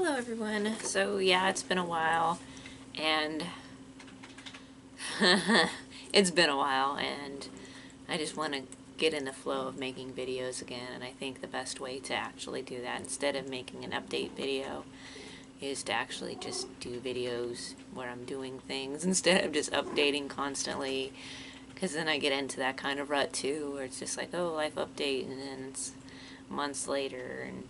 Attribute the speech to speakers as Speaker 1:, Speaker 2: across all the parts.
Speaker 1: Hello everyone. So yeah, it's been a while and it's been a while and I just want to get in the flow of making videos again, and I think the best way to actually do that instead of making an update video is to actually just do videos where I'm doing things instead of just updating constantly, because then I get into that kind of rut too where it's just like, oh, life update, and then it's months later and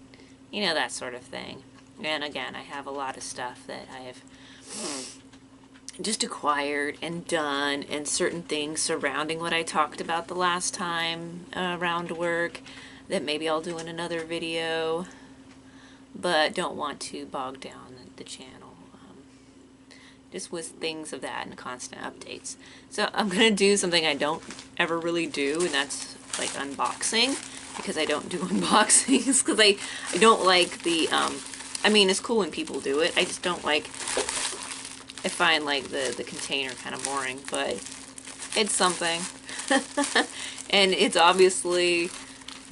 Speaker 1: you know, that sort of thing. And again, I have a lot of stuff that I have just acquired and done, and certain things surrounding what I talked about the last time around work that maybe I'll do in another video, but don't want to bog down the channel. Just with things of that and constant updates. So I'm going to do something I don't ever really do, and that's like unboxing, because I don't do unboxings, because I don't like the, I mean, it's cool when people do it, I just don't like, I find like the container kind of boring, but it's something. And it's obviously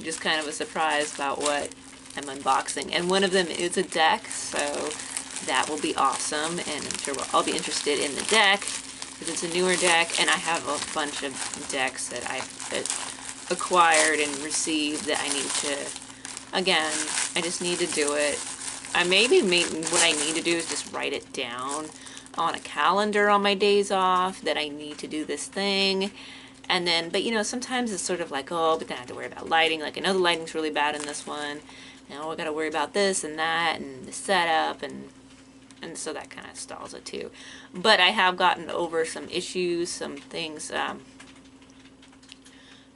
Speaker 1: just kind of a surprise about what I'm unboxing. And one of them is a deck, so that will be awesome, and I'm sure I'll be interested in the deck, because it's a newer deck, and I have a bunch of decks that I've acquired and received that I need to, again, I just need to do it. What I need to do is just write it down on a calendar on my days off that I need to do this thing. And then, but you know, sometimes it's sort of like, oh, but then I have to worry about lighting. Like, I know the lighting's really bad in this one. Now I gotta worry about this and that and the setup, and so that kind of stalls it too. But I have gotten over some issues, some things,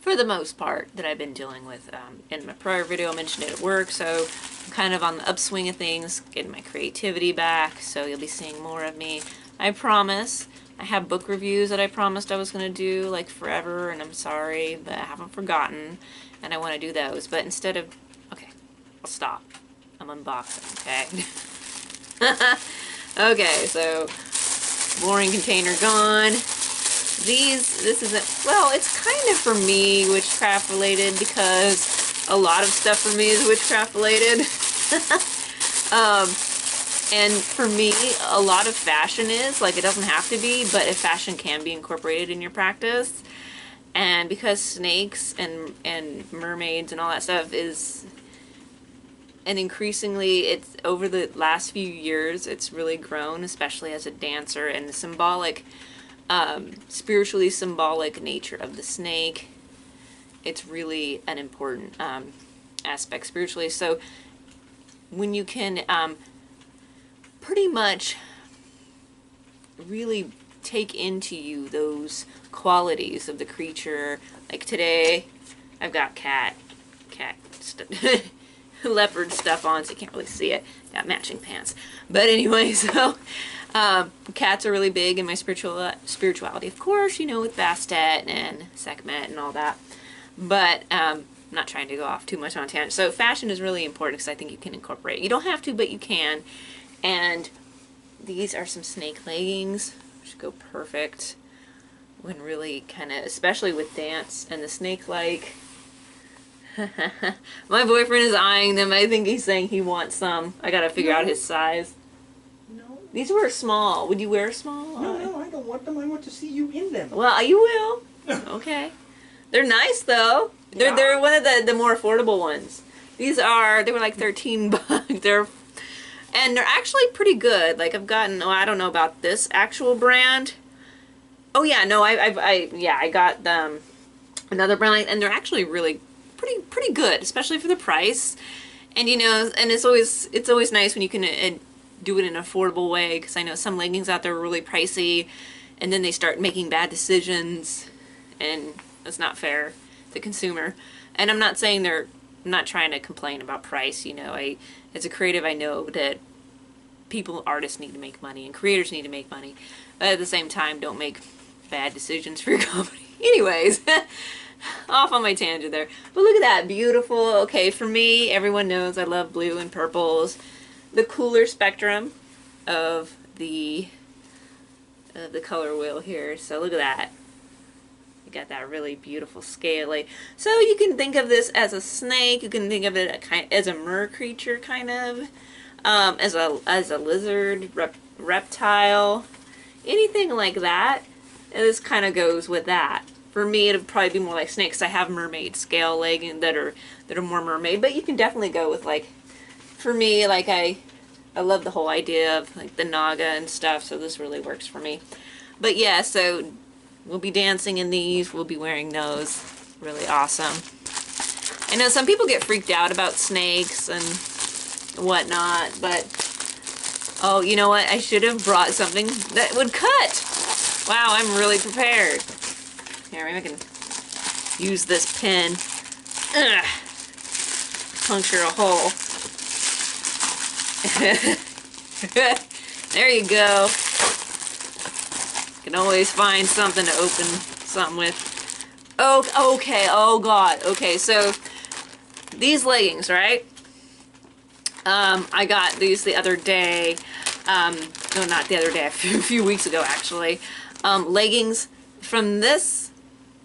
Speaker 1: for the most part, that I've been dealing with. In my prior video I mentioned it at work, so I'm kind of on the upswing of things, getting my creativity back, so you'll be seeing more of me. I promise. I have book reviews that I promised I was going to do, like forever, and I'm sorry, but I haven't forgotten, and I want to do those. But instead of, okay, I'll stop. I'm unboxing, okay? Okay, so boring container gone. This isn't, well, it's kind of for me witchcraft related, because a lot of stuff for me is witchcraft related. And for me, a lot of fashion is, like, it doesn't have to be, but if fashion can be incorporated in your practice. And because snakes and mermaids and all that stuff is, and increasingly, it's over the last few years, it's really grown, especially as a dancer, and the symbolic, spiritually symbolic nature of the snake. It's really an important aspect spiritually. So when you can pretty much really take into you those qualities of the creature, like today I've got cat leopard stuff on, so you can't really see it. Got matching pants. But anyway, so cats are really big in my spirituality, of course, you know, with Bastet and Sekhmet and all that. But I'm not trying to go off too much on tangent. So fashion is really important, because I think you can incorporate. You don't have to, but you can. And these are some snake leggings, which go perfect when really kind of, especially with dance and the snake-like. My boyfriend is eyeing them. I think he's saying he wants some. I gotta figure out his size.
Speaker 2: No.
Speaker 1: These were small. Would you wear small?
Speaker 2: No, I don't want them. I want to see you in them.
Speaker 1: Well, you will. Okay. They're nice though. They're one of the more affordable ones. They were like 13 bucks. And they're actually pretty good. Like, I've gotten, oh, I don't know about this actual brand. Oh yeah, no, I got them another brand, and they're actually really pretty good, especially for the price. And you know, and it's always nice when you can do it in an affordable way, because I know some leggings out there are really pricey, and then they start making bad decisions, and it's not fair to the consumer. And I'm not saying I'm not trying to complain about price, you know. As a creative, I know that artists need to make money, and creators need to make money, but at the same time, don't make bad decisions for your company. Anyways, off on my tangent there. But look at that, beautiful. Okay, for me, everyone knows I love blue and purples. The cooler spectrum of the color wheel here. So look at that. You got that really beautiful scaly. So you can think of this as a snake. You can think of it as a mer creature, kind of. as a lizard, reptile, anything like that. And this kind of goes with that. For me, it'd probably be more like snakes. I have mermaid scale leggings that are more mermaid, but you can definitely go with like, for me, like I love the whole idea of like the naga and stuff, so this really works for me. But yeah, so we'll be dancing in these, we'll be wearing those. Really awesome. I know some people get freaked out about snakes and whatnot, but oh, you know what? I should have brought something that would cut. Wow, I'm really prepared. Here, maybe I can use this pin. Ugh. Puncture a hole. There you go. Can always find something to open something with. Oh, okay. Oh God. Okay, so these leggings, right? I got these the other day. No, not the other day. A few weeks ago, actually. Leggings from this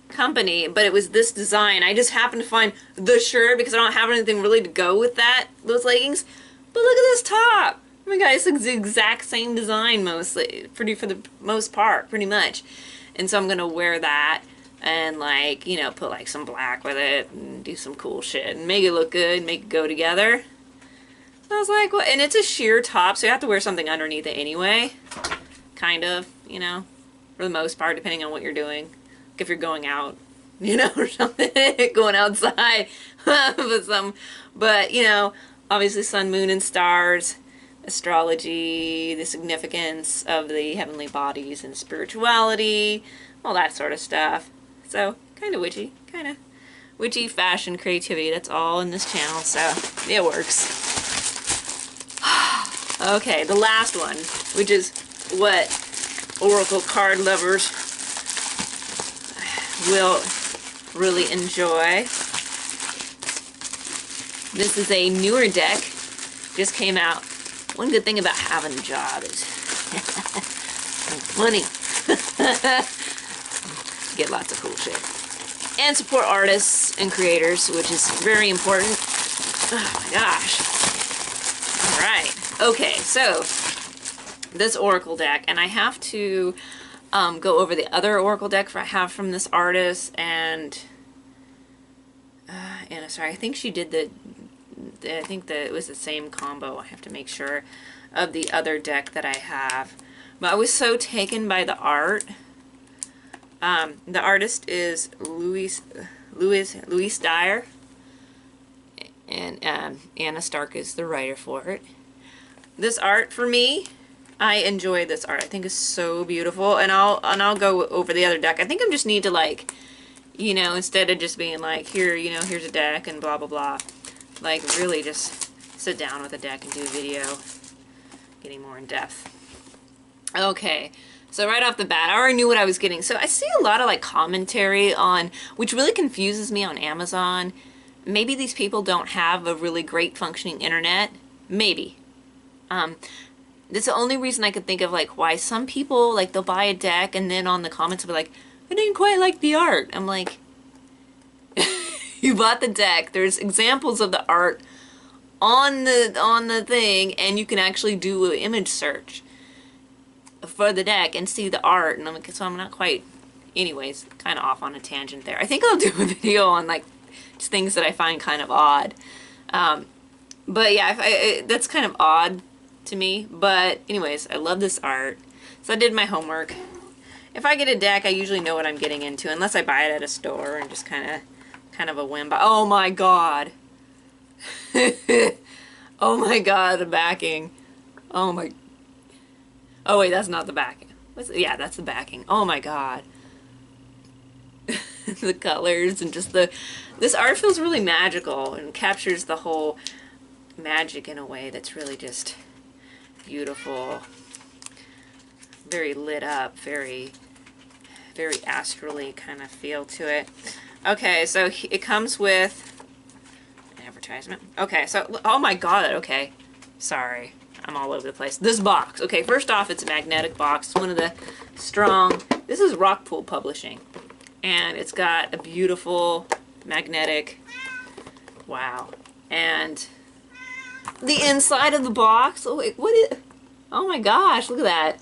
Speaker 1: company, but it was this design. I just happened to find the shirt because I don't have anything really to go with those leggings. But look at this top. Oh my God, it's the exact same design mostly, for the most part, pretty much. And so I'm gonna wear that and like, you know, put like some black with it and do some cool shit and make it look good, make it go together. I was like, well, and it's a sheer top, so you have to wear something underneath it anyway. Kind of, you know, for the most part, depending on what you're doing. Like if you're going out, you know, or something, going outside with some, but you know, obviously sun, moon, and stars, astrology, the significance of the heavenly bodies and spirituality, all that sort of stuff. So, kind of witchy, fashion, creativity, that's all in this channel, so it works. Okay, the last one, which is what Oracle card lovers will really enjoy. This is a newer deck, just came out. One good thing about having a job is money. Get lots of cool shit. And support artists and creators, which is very important. Oh my gosh. Alright. Okay, so this Oracle deck, and I have to go over the other Oracle deck I have from this artist, and sorry, I think she did I think that it was the same combo. I have to make sure of the other deck that I have. But I was so taken by the art. The artist is Louis Dyer, and Anna Stark is the writer for it. This art, for me, I enjoy this art. I think it's so beautiful, and I'll go over the other deck. I think I just need to, like, you know, instead of just being like, here, you know, here's a deck and blah blah blah, like really just sit down with a deck and do a video, getting more in depth. Okay, so right off the bat, I already knew what I was getting. So I see a lot of like commentary on, which really confuses me, on Amazon. Maybe these people don't have a really great functioning internet. Maybe. That's the only reason I could think of, like, why some people, like, they'll buy a deck and then on the comments they'll be like, I didn't quite like the art. I'm like, you bought the deck. There's examples of the art on the thing, and you can actually do an image search for the deck and see the art. And I'm like, so I'm not quite, anyways, kind of off on a tangent there. I think I'll do a video on, like, just things that I find kind of odd. But yeah, that's kind of odd to me. But anyways, I love this art. So I did my homework. If I get a deck, I usually know what I'm getting into, unless I buy it at a store and just kind of a whim. But oh my god. Oh my god, the backing. Oh my. Oh wait, that's not the backing. Yeah, that's the backing. Oh my god. The colors and just this art feels really magical and captures the whole magic in a way that's really just beautiful. Very lit up, very astrally kind of feel to it. Okay, so it comes with an advertisement. Okay, so, oh my god, okay. Sorry, I'm all over the place. This box. Okay, first off, it's a magnetic box. It's one of the strong, this is Rockpool Publishing. And it's got a beautiful magnetic, wow. And the inside of the box. Oh wait, what is? Oh my gosh, look at that.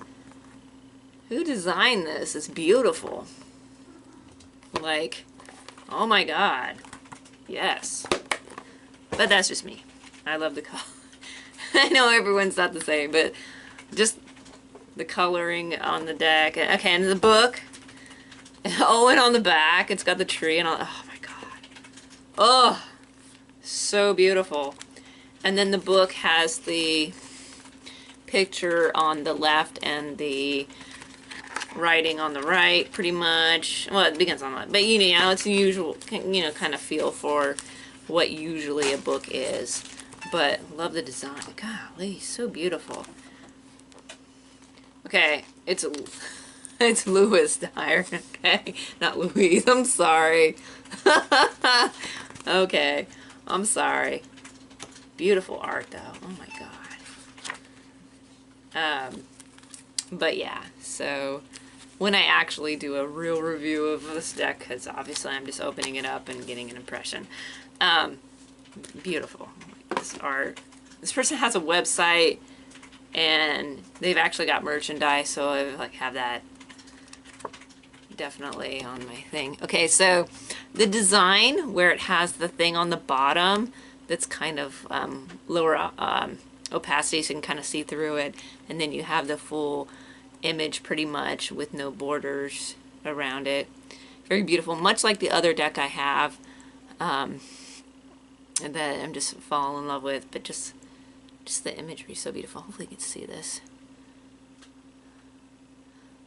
Speaker 1: Who designed this? It's beautiful. Like, oh my god. Yes. But that's just me. I love the color. I know everyone's not the same, but just the coloring on the deck. Okay, and the book. Oh, and on the back, it's got the tree and all. Oh my god. Oh, so beautiful. And then the book has the picture on the left and the writing on the right, pretty much. Well, it begins on the left, but you know, it's the usual, you know, kind of feel for what usually a book is. But love the design. Golly, so beautiful. Okay, it's Louis Dyer. Okay, not Louise. I'm sorry. Okay, I'm sorry. Beautiful art, though. Oh my god. But yeah, so when I actually do a real review of this deck, because obviously I'm just opening it up and getting an impression. Beautiful. This art. This person has a website, and they've actually got merchandise, so I like have that definitely on my thing. Okay, so the design where it has the thing on the bottom that's kind of lower opacity, so you can kind of see through it, and then you have the full image pretty much with no borders around it. Very beautiful, much like the other deck I have and that I'm just falling in love with, but just the imagery is so beautiful. Hopefully you can see this.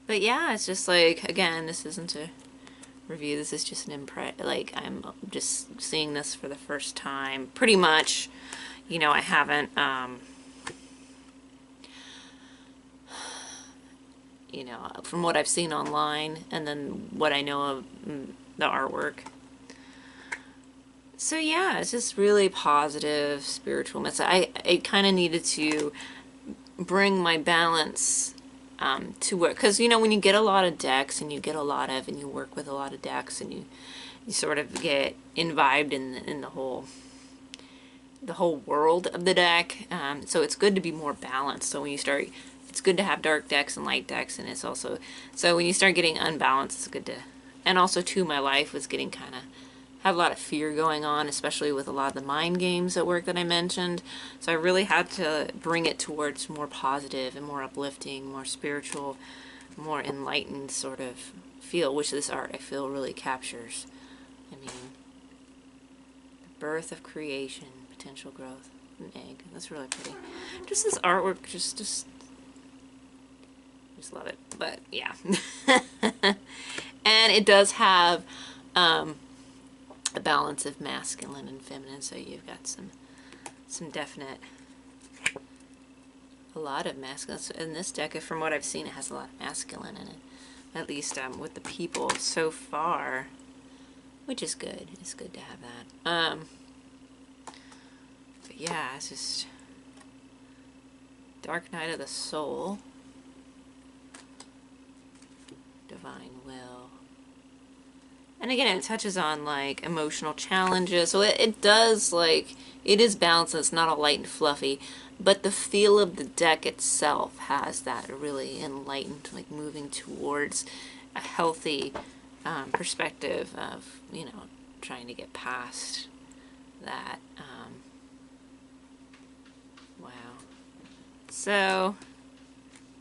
Speaker 1: But yeah, it's just like, again, this isn't a review, this is just an like, I'm just seeing this for the first time, pretty much. You know, I haven't, you know, from what I've seen online, and then what I know of the artwork. So yeah, it's just really positive, spiritual message. I kind of needed to bring my balance to work, because you know, when you get a lot of decks and you work with a lot of decks, and you sort of get imbibed in the whole world of the deck. So it's good to be more balanced. So when you start, it's good to have dark decks and light decks, and it's also, so when you start getting unbalanced, it's good to, and also too, my life was getting kind of, have a lot of fear going on, especially with a lot of the mind games at work that I mentioned. So I really had to bring it towards more positive and more uplifting, more spiritual, more enlightened sort of feel, which this art I feel really captures. I mean, the birth of creation, potential growth, an egg. That's really pretty. Just this artwork, just love it. But yeah. And it does have a balance of masculine and feminine, so you've got some definite, a lot of masculine. So in this deck, from what I've seen, it has a lot of masculine in it, at least with the people so far, which is good. It's good to have that. But yeah, it's just Dark Night of the Soul, Divine Will. And again, it touches on, like, emotional challenges. So it does, like, it is balanced. It's not all light and fluffy. But the feel of the deck itself has that really enlightened, like, moving towards a healthy perspective of, you know, trying to get past that. Wow. So,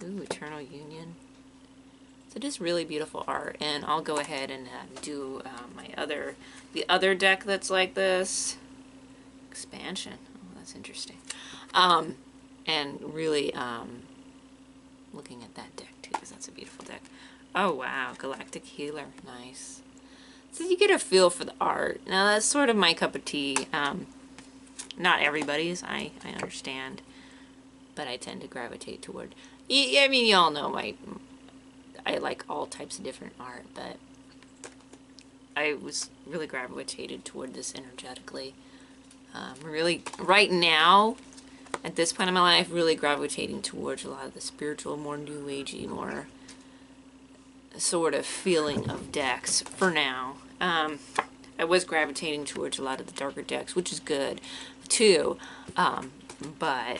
Speaker 1: ooh, Eternal Union. So just really beautiful art, and I'll go ahead and do the other deck that's like this. Expansion. Oh, that's interesting. And really looking at that deck too, because that's a beautiful deck. Oh wow, Galactic Healer, nice. So you get a feel for the art. Now that's sort of my cup of tea. Not everybody's, I understand, but I tend to gravitate toward. I mean, you all know I like all types of different art, but I was really gravitated toward this energetically. Really, right now, at this point in my life, really gravitating towards a lot of the spiritual, more new agey, more sort of feeling of decks for now. I was gravitating towards a lot of the darker decks, which is good too. but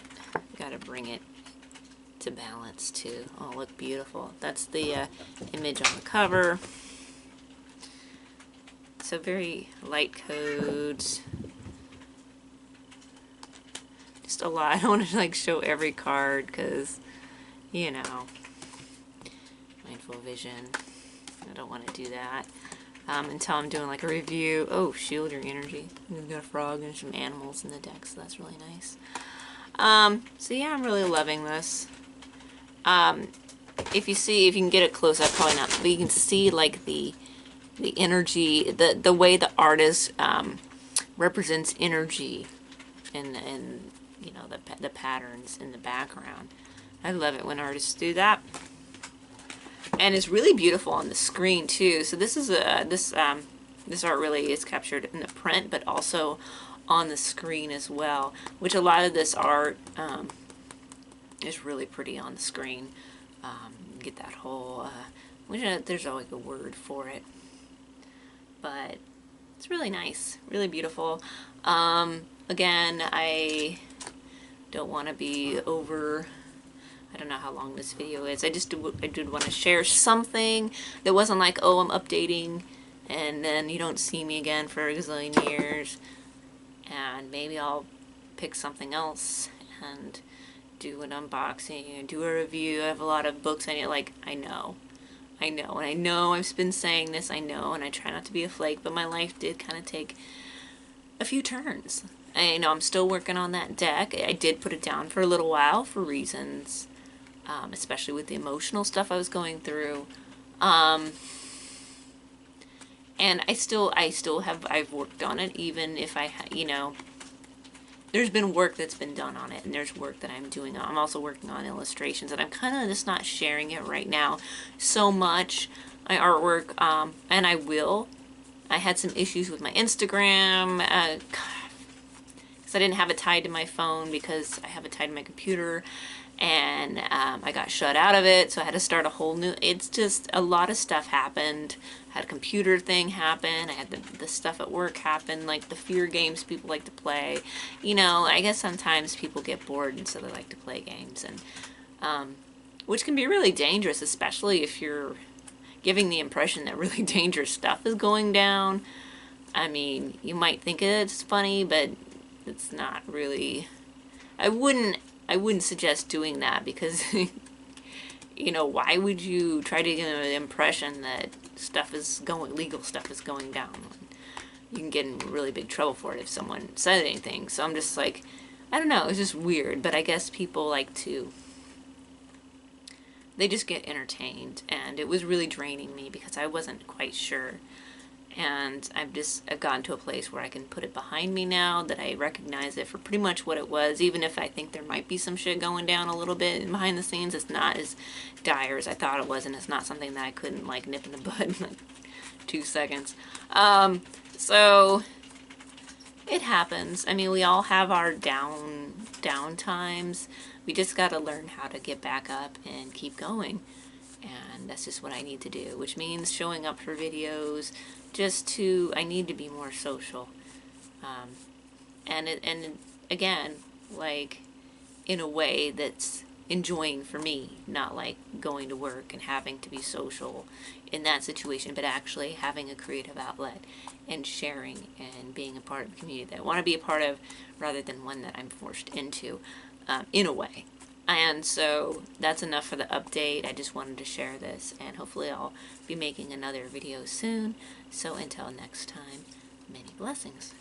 Speaker 1: gotta bring it to balance too. Oh, look beautiful. That's the image on the cover. So very light codes. Just a lot. I don't want to like show every card because, you know, mindful vision. I don't want to do that until I'm doing like a review. Oh, shield your energy. We've got a frog and some animals in the deck, so that's really nice. So yeah, I'm really loving this. If you can get it close up, probably not, but you can see like the energy, the way the artist represents energy, and you know the patterns in the background. I love it when artists do that, and it's really beautiful on the screen too. So this is this art really is captured in the print, but also on the screen as well. Which a lot of this art is really pretty on the screen. Get that whole, there's always a word for it, but it's really nice, really beautiful. Again, I don't want to be over, I don't know how long this video is. I did want to share something that wasn't like, oh, I'm updating and then you don't see me again for a gazillion years, and maybe I'll pick something else and do an unboxing and do a review. I have a lot of books I need, like, I know, and I know I've been saying this, I know, and I try not to be a flake, but my life did kind of take a few turns. I know I'm still working on that deck. I did put it down for a little while for reasons, especially with the emotional stuff I was going through. And I've worked on it, even if you know, there's been work that's been done on it, and there's work that I'm doing. I'm also working on illustrations, and I'm kind of just not sharing it right now so much, my artwork, and I will. I had some issues with my Instagram, because I didn't have it tied to my phone because I have it tied to my computer, and I got shut out of it, so I had to start a whole new, it's just a lot of stuff happened. I had a computer thing happen, I had the stuff at work happen, like the fear games people like to play. You know, I guess sometimes people get bored and so they like to play games, and which can be really dangerous, especially if you're giving the impression that really dangerous stuff is going down. I mean, you might think it's funny, but it's not really. I wouldn't suggest doing that because you know, why would you try to get an impression that legal stuff is going down? You can get in really big trouble for it if someone said anything. So I'm just like, I don't know, it's just weird, but I guess people like to, they just get entertained, and it was really draining me because I wasn't quite sure. And I've gotten to a place where I can put it behind me now, that I recognize it for pretty much what it was, even if I think there might be some shit going down a little bit behind the scenes. It's not as dire as I thought it was, and it's not something that I couldn't like nip in the bud in like 2 seconds. So it happens. I mean, we all have our down times. We just gotta learn how to get back up and keep going. And that's just what I need to do, which means showing up for videos, I need to be more social. And again, like, in a way that's enjoying for me, not like going to work and having to be social in that situation, but actually having a creative outlet and sharing and being a part of a community that I want to be a part of rather than one that I'm forced into, in a way. And so that's enough for the update. I just wanted to share this, and hopefully I'll be making another video soon. So until next time, many blessings.